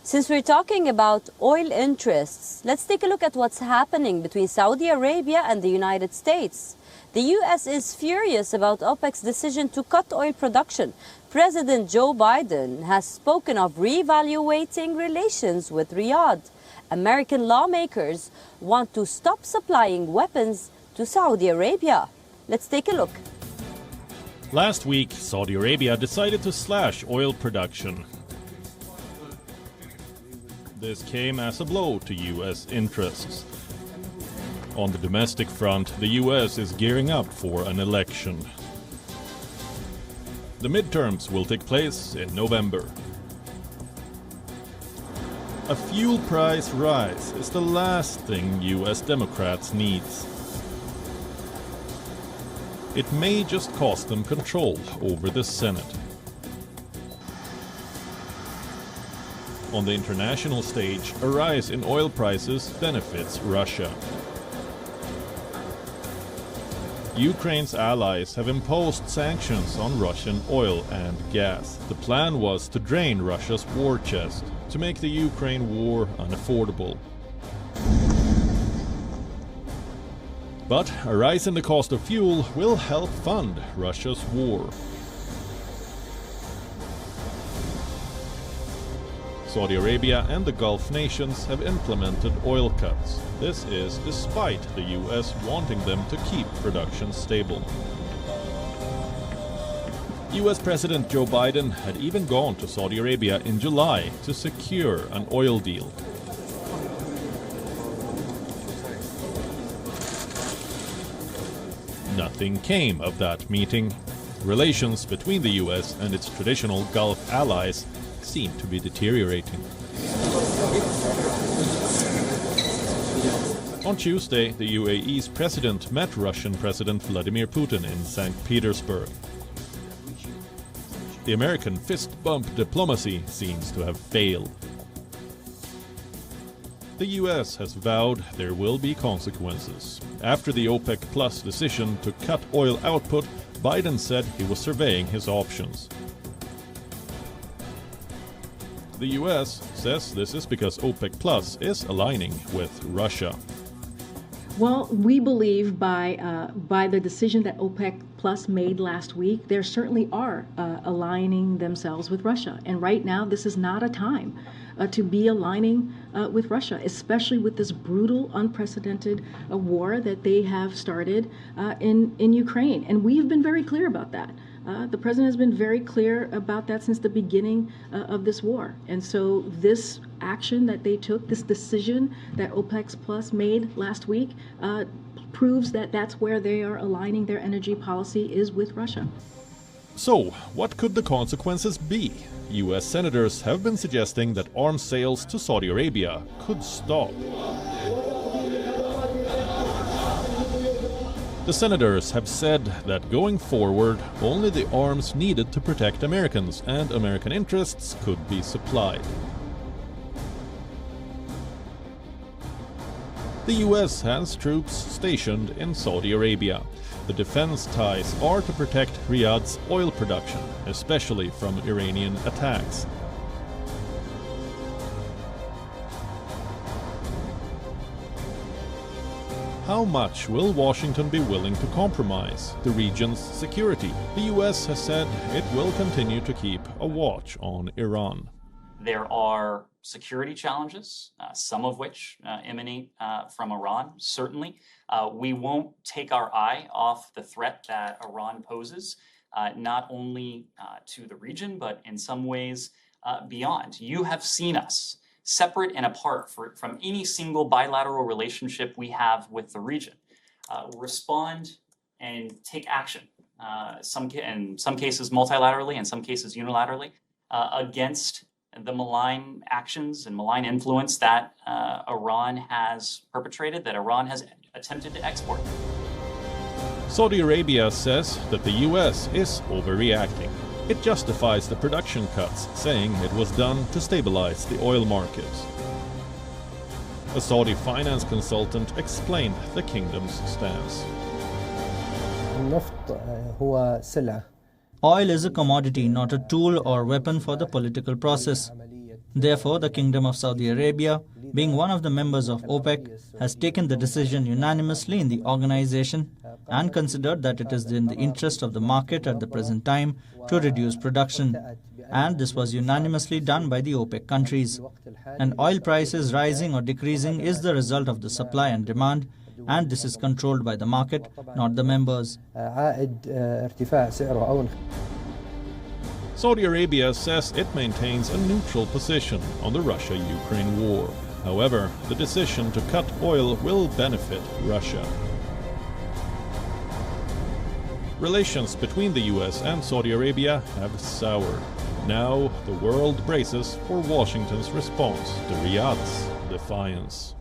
Since we're talking about oil interests, let's take a look at what's happening between Saudi Arabia and the United States. The U.S. is furious about OPEC's decision to cut oil production. President Joe Biden has spoken of reevaluating relations with Riyadh. American lawmakers want to stop supplying weapons to Saudi Arabia. Let's take a look. Last week, Saudi Arabia decided to slash oil production. This came as a blow to U.S. interests. On the domestic front, the U.S. is gearing up for an election. The midterms will take place in November. A fuel price rise is the last thing U.S. Democrats need. It may just cost them control over the Senate. On the international stage, a rise in oil prices benefits Russia. Ukraine's allies have imposed sanctions on Russian oil and gas. The plan was to drain Russia's war chest, to make the Ukraine war unaffordable. But a rise in the cost of fuel will help fund Russia's war. Saudi Arabia and the Gulf nations have implemented oil cuts. This is despite the U.S. wanting them to keep production stable. U.S. President Joe Biden had even gone to Saudi Arabia in July to secure an oil deal. Nothing came of that meeting. Relations between the U.S. and its traditional Gulf allies seem to be deteriorating. On Tuesday, the UAE's president met Russian President Vladimir Putin in St. Petersburg. The American fist bump diplomacy seems to have failed. The U.S. has vowed there will be consequences. After the OPEC Plus decision to cut oil output, Biden said he was surveying his options. The U.S. says this is because OPEC Plus is aligning with Russia. Well, we believe by the decision that OPEC Plus made last week, there certainly are aligning themselves with Russia. And right now, this is not a time to be aligning with Russia, especially with this brutal, unprecedented war that they have started in Ukraine. And we have been very clear about that. The president has been very clear about that since the beginning of this war. And so this action that they took, this decision that OPEC Plus made last week, proves that that's where they are aligning their energy policy is with Russia. So, what could the consequences be? U.S. senators have been suggesting that arms sales to Saudi Arabia could stop. The senators have said that going forward, only the arms needed to protect Americans and American interests could be supplied. The U.S. has troops stationed in Saudi Arabia. The defense ties are to protect Riyadh's oil production, especially from Iranian attacks. How much will Washington be willing to compromise the region's security? The U.S. has said it will continue to keep a watch on Iran. There are security challenges, some of which emanate from Iran, certainly. We won't take our eye off the threat that Iran poses, not only to the region, but in some ways beyond. You have seen us separate and apart from any single bilateral relationship we have with the region, respond and take action, in some cases multilaterally, in some cases unilaterally, against the malign actions and malign influence that Iran has perpetrated, that Iran has attempted to export. Saudi Arabia says that the U.S. is overreacting. It justifies the production cuts, saying it was done to stabilize the oil markets. A Saudi finance consultant explained the kingdom's stance. Oil is a commodity, not a tool or weapon for the political process. Therefore, the Kingdom of Saudi Arabia, being one of the members of OPEC, has taken the decision unanimously in the organization and considered that it is in the interest of the market at the present time to reduce production. And this was unanimously done by the OPEC countries. And oil prices rising or decreasing is the result of the supply and demand, and this is controlled by the market, not the members. Saudi Arabia says it maintains a neutral position on the Russia-Ukraine war. However, the decision to cut oil will benefit Russia. Relations between the US and Saudi Arabia have soured. Now the world braces for Washington's response to Riyadh's defiance.